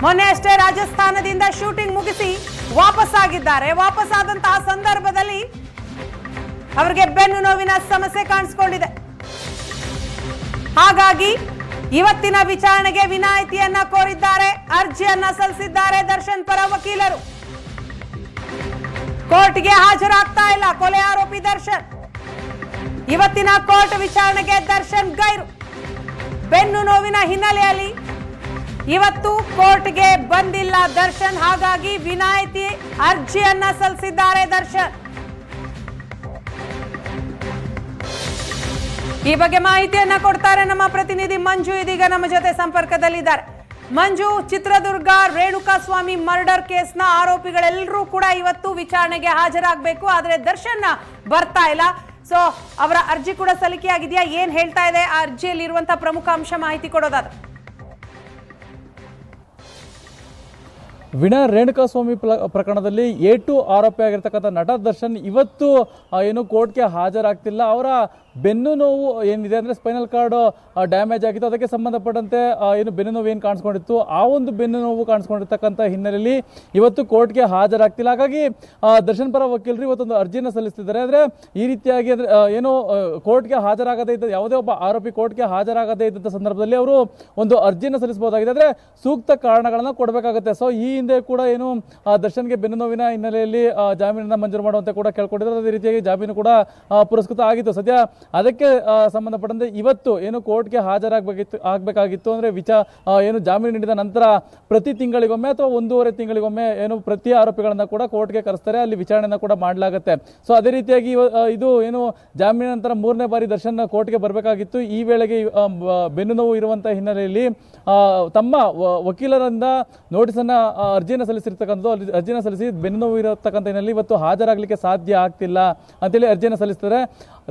ಮೊನ್ನೆ ಅಷ್ಟೇ ರಾಜಸ್ಥಾನದಿಂದ ಶೂಟಿಂಗ್ ಮುಗಿಸಿ ವಾಪಸ್ಸಾಗಿದ್ದಾರೆ. ವಾಪಸ್ಸಾದಂತಹ ಸಂದರ್ಭದಲ್ಲಿ ಅವರಿಗೆ ಬೆನ್ನು ನೋವಿನ ಸಮಸ್ಯೆ ಕಾಣಿಸಿಕೊಂಡಿದೆ. ಹಾಗಾಗಿ ಇವತ್ತಿನ ವಿಚಾರಣೆಗೆ ವಿನಾಯಿತಿಯನ್ನ ಕೋರಿದ್ದಾರೆ, ಅರ್ಜಿಯನ್ನ ಸಲ್ಲಿಸಿದ್ದಾರೆ ದರ್ಶನ್ ಪರ ವಕೀಲರು. ಕೋರ್ಟ್ಗೆ ಹಾಜರಾಗ್ತಾ ಇಲ್ಲ ಕೊಲೆ ಆರೋಪಿ ದರ್ಶನ್. ಇವತ್ತಿನ ಕೋರ್ಟ್ ವಿಚಾರಣೆಗೆ ದರ್ಶನ್ ಗೈರು. ಬೆನ್ನು ನೋವಿನ ಹಿನ್ನೆಲೆಯಲ್ಲಿ ಇವತ್ತು ಕೋರ್ಟ್ಗೆ ಬಂದಿಲ್ಲ ದರ್ಶನ್. ಹಾಗಾಗಿ ವಿನಾಯಿತಿ ಅರ್ಜಿಯನ್ನ ಸಲ್ಲಿಸಿದ್ದಾರೆ ದರ್ಶನ್. ಈ ಬಗ್ಗೆ ಮಾಹಿತಿಯನ್ನ ಕೊಡ್ತಾರೆ ನಮ್ಮ ಪ್ರತಿನಿಧಿ ಮಂಜು. ಇದೀಗ ನಮ್ಮ ಜೊತೆ ಸಂಪರ್ಕದಲ್ಲಿದ್ದಾರೆ. ಮಂಜು, ಚಿತ್ರದುರ್ಗ ರೇಣುಕಾಸ್ವಾಮಿ ಮರ್ಡರ್ ಕೇಸ್ನ ಆರೋಪಿಗಳೆಲ್ಲರೂ ಕೂಡ ಇವತ್ತು ವಿಚಾರಣೆಗೆ ಹಾಜರಾಗಬೇಕು, ಆದ್ರೆ ದರ್ಶನ್ ಬರ್ತಾ ಇಲ್ಲ. ಸೊ ಅವರ ಅರ್ಜಿ ಕೂಡ ಸಲ್ಲಿಕೆಯಾಗಿದೆಯಾ? ಏನ್ ಹೇಳ್ತಾ ಇದೆ ಆ ಅರ್ಜಿಯಲ್ಲಿ ಇರುವಂತಹ ಪ್ರಮುಖ ಅಂಶ, ಮಾಹಿತಿ ಕೊಡೋದಾದ್ರೆ. ವೀಣಾ, ರೇಣುಕಾಸ್ವಾಮಿ ಪ್ರಕರಣದಲ್ಲಿ A2 ಆರೋಪಿಯಾಗಿರ್ತಕ್ಕಂಥ ನಟ ದರ್ಶನ್ ಇವತ್ತು ಏನು ಕೋರ್ಟ್ಗೆ ಹಾಜರಾಗ್ತಿಲ್ಲ. ಅವರ ಬೆನ್ನು ನೋವು ಏನಿದೆ ಅಂದರೆ ಸ್ಪೈನಲ್ ಕಾರ್ಡ್ ಡ್ಯಾಮೇಜ್ ಆಗಿತ್ತು, ಅದಕ್ಕೆ ಸಂಬಂಧಪಟ್ಟಂತೆ ಏನು ಬೆನ್ನು ನೋವು ಏನು ಕಾಣಿಸ್ಕೊಂಡಿತ್ತು, ಆ ಒಂದು ಬೆನ್ನು ನೋವು ಕಾಣಿಸ್ಕೊಂಡಿರ್ತಕ್ಕಂಥ ಹಿನ್ನೆಲೆಯಲ್ಲಿ ಇವತ್ತು ಕೋರ್ಟ್ಗೆ ಹಾಜರಾಗ್ತಿಲ್ಲ. ಹಾಗಾಗಿ ದರ್ಶನ್ ಪರ ವಕೀಲರು ಇವತ್ತೊಂದು ಅರ್ಜಿಯನ್ನು ಸಲ್ಲಿಸ್ತಿದ್ದಾರೆ. ಅಂದರೆ ಈ ರೀತಿಯಾಗಿ ಅಂದರೆ ಏನು ಕೋರ್ಟ್ಗೆ ಹಾಜರಾಗದೇ ಇದ್ದ ಯಾವುದೇ ಒಬ್ಬ ಆರೋಪಿ ಕೋರ್ಟ್ಗೆ ಹಾಜರಾಗದೇ ಇದ್ದಂಥ ಸಂದರ್ಭದಲ್ಲಿ ಅವರು ಒಂದು ಅರ್ಜಿಯನ್ನು ಸಲ್ಲಿಸಬಹುದಾಗಿದೆ, ಅಂದರೆ ಸೂಕ್ತ ಕಾರಣಗಳನ್ನು ಕೊಡಬೇಕಾಗುತ್ತೆ. ಸೊ ಈ ಹಿಂದೆ ಕೂಡ ಏನು ದರ್ಶನ್ಗೆ ಬೆನ್ನು ನೋವಿನ ಹಿನ್ನೆಲೆಯಲ್ಲಿ ಜಾಮೀನನ್ನ ಮಂಜೂರು ಮಾಡುವಂತೆ ಕೂಡ ಕೇಳ್ಕೊಂಡಿದ್ದಾರೆ. ಅದೇ ರೀತಿಯಾಗಿ ಜಾಮೀನು ಕೂಡ ಪುರಸ್ಕೃತ ಆಗಿತ್ತು. ಸದ್ಯ ಅದಕ್ಕೆ ಸಂಬಂಧಪಟ್ಟಂತೆ ಇವತ್ತು ಏನು ಕೋರ್ಟ್ಗೆ ಆಗಬೇಕಾಗಿತ್ತು ಅಂದರೆ ಏನು ಜಾಮೀನು ನೀಡಿದ ನಂತರ ಪ್ರತಿ ತಿಂಗಳಿಗೊಮ್ಮೆ ಅಥವಾ 1.5 ತಿಂಗಳಿಗೊಮ್ಮೆ ಏನು ಪ್ರತಿ ಆರೋಪಿಗಳನ್ನ ಕೂಡ ಕೋರ್ಟ್ಗೆ ಕರೆಸ್ತಾರೆ, ಅಲ್ಲಿ ವಿಚಾರಣೆನ ಕೂಡ ಮಾಡಲಾಗುತ್ತೆ. ಸೊ ಅದೇ ರೀತಿಯಾಗಿ ಇದು ಏನು ಜಾಮೀನಿನ ನಂತರ 3ನೇ ಬಾರಿ ದರ್ಶನ್ ಕೋರ್ಟ್ಗೆ ಬರಬೇಕಾಗಿತ್ತು. ಈ ವೇಳೆಗೆ ಬೆನ್ನು ನೋವು ಇರುವಂತಹ ಹಿನ್ನೆಲೆಯಲ್ಲಿ ತಮ್ಮ ವಕೀಲರಿಂದ ನೋಟಿಸನ್ನ ಅರ್ಜಿಯನ್ನು ಸಲ್ಲಿಸಿರ್ತಕ್ಕಂಥದ್ದು, ಅರ್ಜಿಯನ್ನು ಸಲ್ಲಿಸಿ ಬೆನ್ನು ನೋವು ಇರತಕ್ಕಂಥ ಹಿನ್ನೆಲೆಯಲ್ಲಿ ಇವತ್ತು ಹಾಜರಾಗಲಿಕ್ಕೆ ಸಾಧ್ಯ ಆಗ್ತಿಲ್ಲ ಅಂತೇಳಿ ಅರ್ಜಿಯನ್ನು ಸಲ್ಲಿಸ್ತಾರೆ.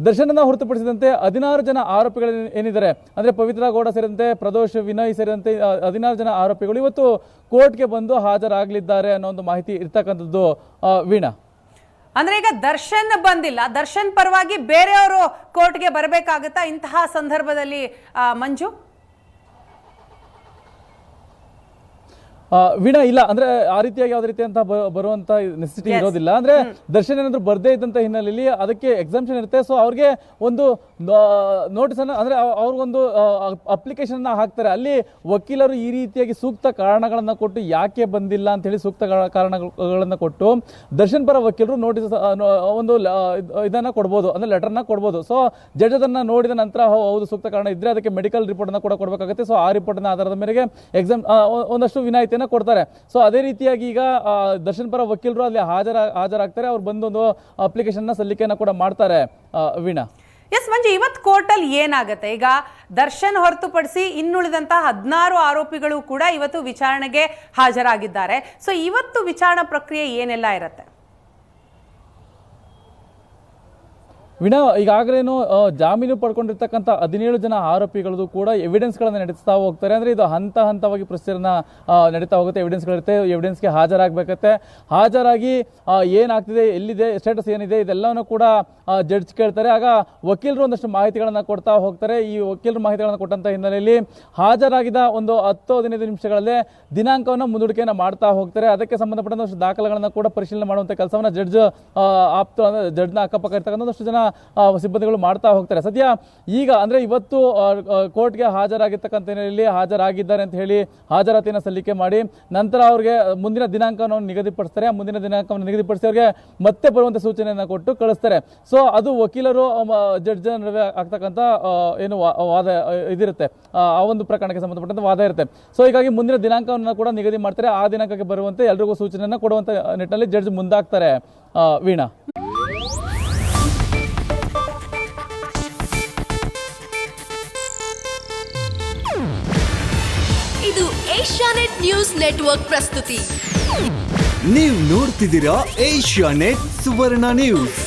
ದರ್ಶನನ್ನ ಹೊರತುಪಡಿಸಿದಂತೆ 16 ಜನ ಆರೋಪಿಗಳು ಏನಿದ್ದಾರೆ ಅಂದ್ರೆ ಪವಿತ್ರ ಗೌಡ ಸೇರಿದಂತೆ ಪ್ರದೋಷ್, ವಿನಯ್ ಸೇರಿದಂತೆ 16 ಜನ ಆರೋಪಿಗಳು ಇವತ್ತು ಕೋರ್ಟ್ಗೆ ಬಂದು ಹಾಜರಾಗಲಿದ್ದಾರೆ ಅನ್ನೋ ಒಂದು ಮಾಹಿತಿ ಇರ್ತಕ್ಕಂಥದ್ದು. ವೀಣಾ, ಅಂದ್ರೆ ಈಗ ದರ್ಶನ್ ಬಂದಿಲ್ಲ, ದರ್ಶನ್ ಪರವಾಗಿ ಬೇರೆಯವರು ಕೋರ್ಟ್ಗೆ ಬರಬೇಕಾಗತ್ತಾ ಇಂತಹ ಸಂದರ್ಭದಲ್ಲಿ ಮಂಜು? ವೀಣಾ, ಇಲ್ಲ, ಅಂದ್ರೆ ಆ ರೀತಿಯಾಗಿ ಯಾವುದೇ ರೀತಿಯಂತ ಬರುವಂತ ನೆಸೆಸಿಟಿ ಇರೋದಿಲ್ಲ. ಅಂದ್ರೆ ದರ್ಶನ್ ಏನಾದ್ರು ಬರ್ದೇ ಇದ್ದಂತ ಹಿನ್ನೆಲೆಯಲ್ಲಿ ಅದಕ್ಕೆ ಎಕ್ಸಾಮ್ಷನ್ ಇರುತ್ತೆ. ಸೊ ಅವ್ರಿಗೆ ಒಂದು ನೋಟಿಸ್ ಅನ್ನ ಅಂದ್ರೆ ಅವ್ರಿಗೊಂದು ಅಪ್ಲಿಕೇಶನ್ ಹಾಕ್ತಾರೆ. ಅಲ್ಲಿ ವಕೀಲರು ಈ ರೀತಿಯಾಗಿ ಸೂಕ್ತ ಕಾರಣಗಳನ್ನ ಕೊಟ್ಟು ಯಾಕೆ ಬಂದಿಲ್ಲ ಅಂತ ಹೇಳಿ ಸೂಕ್ತ ಕಾರಣಗಳನ್ನ ಕೊಟ್ಟು ದರ್ಶನ್ ಪರ ವಕೀಲರು ನೋಟಿಸ್ ಒಂದು ಇದನ್ನ ಕೊಡ್ಬೋದು, ಅಂದ್ರೆ ಲೆಟರ್ನ ಕೊಡ್ಬೋದು. ಸೊ ಜಡ್ಜ್ ಅದನ್ನ ನೋಡಿದ ನಂತರ ಹೌದು ಸೂಕ್ತ ಕಾರಣ ಇದ್ರೆ ಅದಕ್ಕೆ ಮೆಡಿಕಲ್ ರಿಪೋರ್ಟ್ ಅನ್ನ ಕೂಡ ಕೊಡಬೇಕಾಗುತ್ತೆ. ಸೊ ಆ ರಿಪೋರ್ಟ್ ನ ಆಧಾರದ ಮೇರೆಗೆ ಎಕ್ಸಾಮ್ ಒಂದಷ್ಟು ವಿನಾಯಿತಿ ಕೊಡ್ತಾರೆ. ಸೊ ಅದೇ ರೀತಿಯಾಗಿ ಈಗ ದರ್ಶನ್ ಪರ ವಕೀಲರು ಅಲ್ಲಿ ಹಾಜರಾಗ್ತಾರೆ. ಅವ್ರು ಬಂದೊಂದು ಅಪ್ಲಿಕೇಶನ್ ಸಲ್ಲಿಕೆಯನ್ನ ಕೂಡ ಮಾಡ್ತಾರೆ. ವೀಣಾ, ಎಸ್ ಮಂಜು, ಇವತ್ತು ಕೋರ್ಟ್ ಅಲ್ಲಿ ಏನಾಗುತ್ತೆ? ಈಗ ದರ್ಶನ್ ಹೊರತುಪಡಿಸಿ ಇನ್ನುಳಿದಂತಹ 16 ಆರೋಪಿಗಳು ಕೂಡ ಇವತ್ತು ವಿಚಾರಣೆಗೆ ಹಾಜರಾಗಿದ್ದಾರೆ. ಸೊ ಇವತ್ತು ವಿಚಾರಣಾ ಪ್ರಕ್ರಿಯೆ ಏನೆಲ್ಲ ಇರುತ್ತೆ? ವೀಣಾ, ಈಗಾಗಲೇನು ಜಾಮೀನು ಪಡ್ಕೊಂಡಿರ್ತಕ್ಕಂಥ 17 ಜನ ಆರೋಪಿಗಳದ್ದು ಕೂಡ ಎವಿಡೆನ್ಸ್ಗಳನ್ನು ನಡೆಸ್ತಾ ಹೋಗ್ತಾರೆ. ಅಂದರೆ ಇದು ಹಂತವಾಗಿ ಪ್ರೊಸೀಜರ್ನ ನಡೀತಾ ಹೋಗುತ್ತೆ. ಎವಿಡೆನ್ಸ್ಗಳಿರುತ್ತೆ, ಎವಿಡೆನ್ಸ್ಗೆ ಹಾಜರಾಗಬೇಕತ್ತೆ. ಹಾಜರಾಗಿ ಏನಾಗ್ತಿದೆ, ಎಲ್ಲಿದೆ, ಸ್ಟೇಟಸ್ ಏನಿದೆ, ಇದೆಲ್ಲವನ್ನು ಕೂಡ ಜಡ್ಜ್ ಕೇಳ್ತಾರೆ. ಆಗ ವಕೀಲರು ಒಂದಷ್ಟು ಮಾಹಿತಿಗಳನ್ನು ಕೊಡ್ತಾ ಹೋಗ್ತಾರೆ. ಈ ವಕೀಲರು ಮಾಹಿತಿಗಳನ್ನು ಕೊಟ್ಟಂಥ ಹಿನ್ನೆಲೆಯಲ್ಲಿ ಹಾಜರಾಗಿದ್ದ ಒಂದು 10-15 ನಿಮಿಷಗಳಲ್ಲೇ ದಿನಾಂಕವನ್ನು ಮುಂದೂಡಿಕೆಯನ್ನು ಮಾಡ್ತಾ ಹೋಗ್ತಾರೆ. ಅದಕ್ಕೆ ಸಂಬಂಧಪಟ್ಟಂತ ದಾಖಲೆಗಳನ್ನು ಕೂಡ ಪರಿಶೀಲನೆ ಮಾಡುವಂಥ ಕೆಲಸವನ್ನು ಜಡ್ಜ್ನ ಅಕ್ಕಪಕ್ಕ ಇರ್ತಕ್ಕಂಥ ಜನ ಸಿಬ್ಬಂದಿಗಳು ಮಾಡ್ತಾ ಹೋಗ್ತಾರೆ. ಸದ್ಯ ಈಗ ಅಂದ್ರೆ ಇವತ್ತು ಕೋರ್ಟ್ಗೆ ಹಾಜರಾಗಿರ್ತಕ್ಕಂಥ ಹಿನ್ನೆಲೆಯಲ್ಲಿ ಹಾಜರಾಗಿದ್ದಾರೆ ಅಂತ ಹೇಳಿ ಹಾಜರಾತಿಯನ್ನು ಸಲ್ಲಿಕೆ ಮಾಡಿ ನಂತರ ಅವ್ರಿಗೆ ಮುಂದಿನ ದಿನಾಂಕವನ್ನು ನಿಗದಿಪಡಿಸ್ತಾರೆ. ಆ ಮುಂದಿನ ದಿನಾಂಕವನ್ನು ನಿಗದಿಪಡಿಸಿ ಅವ್ರಿಗೆ ಮತ್ತೆ ಬರುವಂತ ಸೂಚನೆಯನ್ನು ಕೊಟ್ಟು ಕಳಿಸ್ತಾರೆ. ಸೊ ಅದು ವಕೀಲರು ಜಡ್ಜ್ ನಡುವೆ ಆಗ್ತಕ್ಕಂಥ ಏನು ವಾದ ಇದಿರುತ್ತೆ, ಆ ಒಂದು ಪ್ರಕರಣಕ್ಕೆ ಸಂಬಂಧಪಟ್ಟಂತ ವಾದ ಇರುತ್ತೆ. ಸೊ ಹೀಗಾಗಿ ಮುಂದಿನ ದಿನಾಂಕವನ್ನು ಕೂಡ ನಿಗದಿ ಮಾಡ್ತಾರೆ. ಆ ದಿನಾಂಕಕ್ಕೆ ಬರುವಂತೆ ಎಲ್ರಿಗೂ ಸೂಚನೆಯನ್ನು ಕೊಡುವಂತ ನಿಟ್ಟಿನಲ್ಲಿ ಜಡ್ಜ್ ಮುಂದಾಗ್ತಾರೆ. ವೀಣಾ, ಇದು ಏಷ್ಯಾನೆಟ್ ನ್ಯೂಸ್ ನೆಟ್ವರ್ಕ್ ಪ್ರಸ್ತುತಿ. ನೀವು ನೋಡ್ತಿದ್ದೀರಾ ಏಷ್ಯಾನೆಟ್ ಸುವರ್ಣ ನ್ಯೂಸ್.